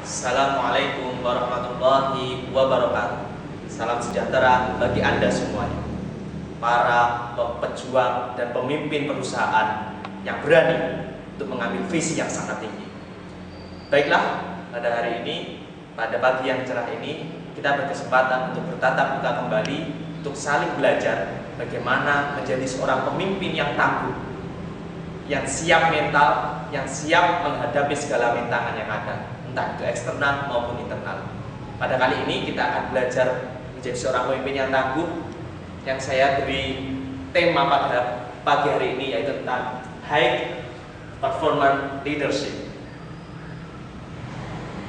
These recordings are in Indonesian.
Assalamualaikum warahmatullahi wabarakatuh. Salam sejahtera bagi Anda semuanya, para pejuang dan pemimpin perusahaan yang berani untuk mengambil visi yang sangat tinggi. Baiklah, pada hari ini, pada pagi yang cerah ini, kita berkesempatan untuk bertatap muka kembali, untuk saling belajar bagaimana menjadi seorang pemimpin yang tangguh, yang siap mental, yang siap menghadapi segala rintangan yang ada, entah itu eksternal maupun internal. Pada kali ini kita akan belajar menjadi seorang pemimpin yang tangguh, yang saya beri tema pada pagi hari ini yaitu tentang High Performance Leadership.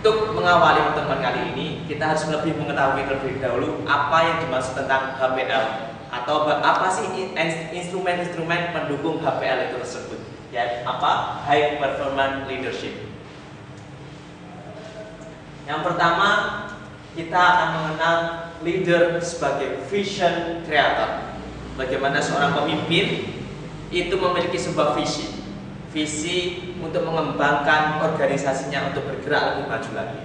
Untuk mengawali pertemuan kali ini, kita harus lebih mengetahui terlebih dahulu apa yang dimaksud tentang HPL, atau apa sih instrumen-instrumen pendukung HPL itu tersebut, yaitu apa? High Performance Leadership. Yang pertama, kita akan mengenal leader sebagai vision creator. Bagaimana seorang pemimpin itu memiliki sebuah visi untuk mengembangkan organisasinya untuk bergerak lebih maju lagi.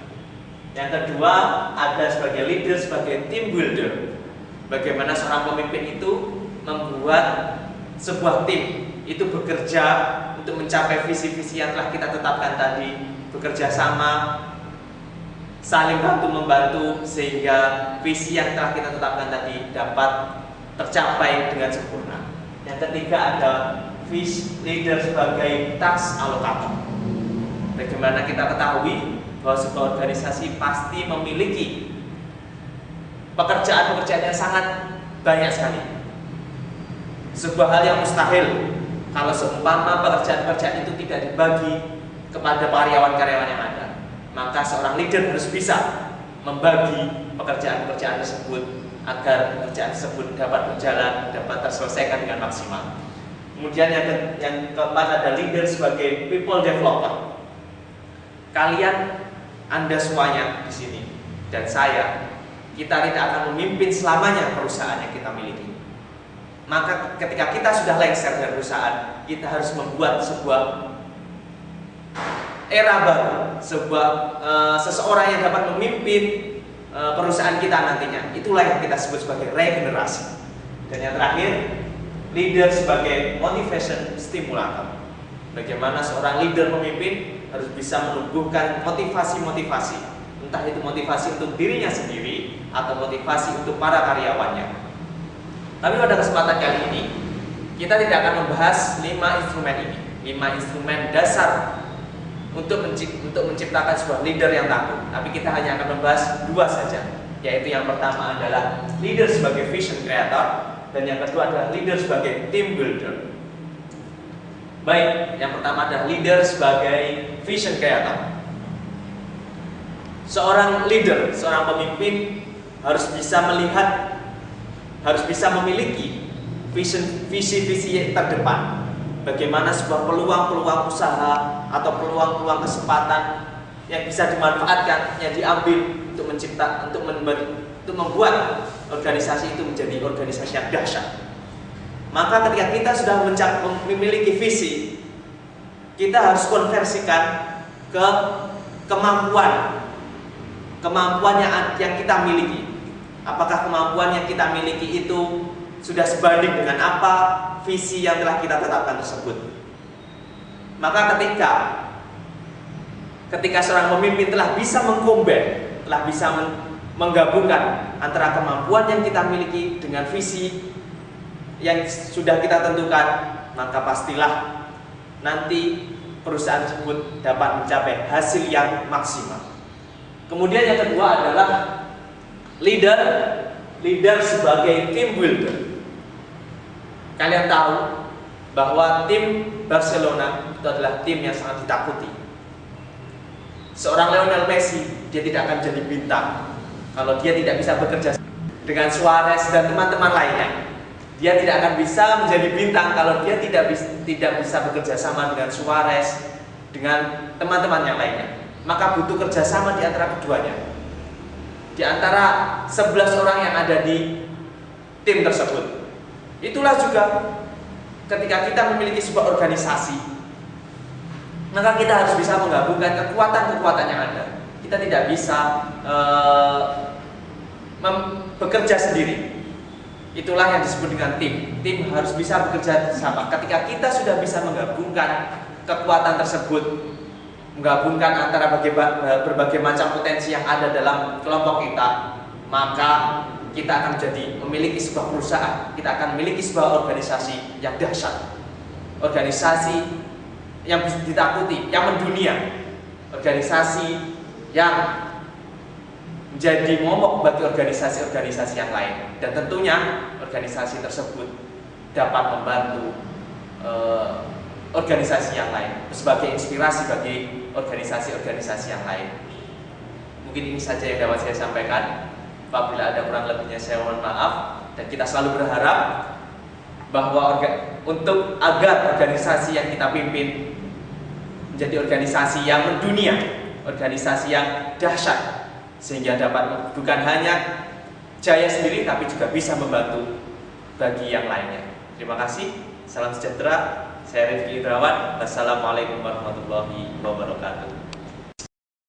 Yang kedua, ada sebagai leader sebagai team builder. Bagaimana seorang pemimpin itu membuat sebuah tim itu bekerja untuk mencapai visi-visi yang telah kita tetapkan tadi, bekerja sama, saling bantu-membantu sehingga visi yang telah kita tetapkan tadi dapat tercapai dengan sempurna. Yang ketiga ada leader sebagai task allocator. Bagaimana kita ketahui bahwa sebuah organisasi pasti memiliki pekerjaan-pekerjaan yang sangat banyak sekali. Sebuah hal yang mustahil kalau seumpama pekerjaan-pekerjaan itu tidak dibagi kepada karyawan-karyawan yang ada. Maka seorang leader harus bisa membagi pekerjaan-pekerjaan tersebut agar pekerjaan tersebut dapat berjalan, dapat terselesaikan dengan maksimal. Kemudian yang keempat ada leader sebagai people developer. Kalian, Anda semuanya di sini dan saya, kita tidak akan memimpin selamanya perusahaan yang kita miliki. Maka ketika kita sudah lengser dari perusahaan, kita harus membuat sebuah era baru, seseorang yang dapat memimpin perusahaan kita nantinya. Itulah yang kita sebut sebagai regenerasi. Dan yang terakhir, leader sebagai motivation stimulator. Bagaimana seorang leader pemimpin harus bisa menumbuhkan motivasi-motivasi, entah itu motivasi untuk dirinya sendiri atau motivasi untuk para karyawannya. Tapi pada kesempatan kali ini, kita tidak akan membahas 5 instrumen ini, 5 instrumen dasar untuk menciptakan sebuah leader yang tangguh. Tapi kita hanya akan membahas 2 saja, yaitu yang pertama adalah leader sebagai vision creator, dan yang kedua adalah leader sebagai team builder. Baik, yang pertama adalah leader sebagai vision creator. Seorang leader, seorang pemimpin harus bisa melihat, harus bisa memiliki visi-visi terdepan. Bagaimana sebuah peluang-peluang usaha atau peluang-peluang kesempatan yang bisa dimanfaatkan, yang diambil untuk membuat organisasi itu menjadi organisasi yang dahsyat. Maka ketika kita sudah memiliki visi, kita harus konversikan ke kemampuan yang kita miliki. Apakah kemampuan yang kita miliki itu sudah sebanding dengan apa visi yang telah kita tetapkan tersebut? Maka ketika seorang pemimpin telah bisa mengkombin, telah bisa menggabungkan antara kemampuan yang kita miliki dengan visi yang sudah kita tentukan, maka pastilah nanti perusahaan tersebut dapat mencapai hasil yang maksimal. Kemudian yang kedua adalah leader sebagai team builder. Kalian tahu bahwa tim Barcelona itu adalah tim yang sangat ditakuti. Seorang Lionel Messi, dia tidak akan jadi bintang kalau dia tidak bisa bekerja dengan Suarez dan teman-teman lainnya. Dia tidak akan bisa menjadi bintang kalau dia tidak bisa bekerja sama dengan Suarez, dengan teman-teman yang lainnya. Maka butuh kerjasama di antara keduanya, di antara 11 orang yang ada di tim tersebut. Itulah juga ketika kita memiliki sebuah organisasi, maka kita harus bisa menggabungkan kekuatan-kekuatan yang ada. Kita tidak bisa bekerja sendiri. Itulah yang disebut dengan tim. Tim harus bisa bekerja sama. Ketika kita sudah bisa menggabungkan kekuatan tersebut, menggabungkan antara berbagai macam potensi yang ada dalam kelompok kita, maka kita akan memiliki sebuah perusahaan, kita akan memiliki sebuah organisasi yang dahsyat, organisasi yang bisa ditakuti, yang mendunia, organisasi yang menjadi momok bagi organisasi-organisasi yang lain. Dan tentunya organisasi tersebut dapat membantu organisasi yang lain sebagai inspirasi bagi organisasi-organisasi yang lain. Mungkin ini saja yang dapat saya sampaikan. Apabila ada kurang lebihnya saya mohon maaf, dan kita selalu berharap bahwa agar organisasi yang kita pimpin menjadi organisasi yang mendunia, organisasi yang dahsyat, sehingga dapat bukan hanya jaya sendiri tapi juga bisa membantu bagi yang lainnya. Terima kasih. Salam sejahtera. Saya Rifki Indrawan. Wassalamualaikum warahmatullahi wabarakatuh.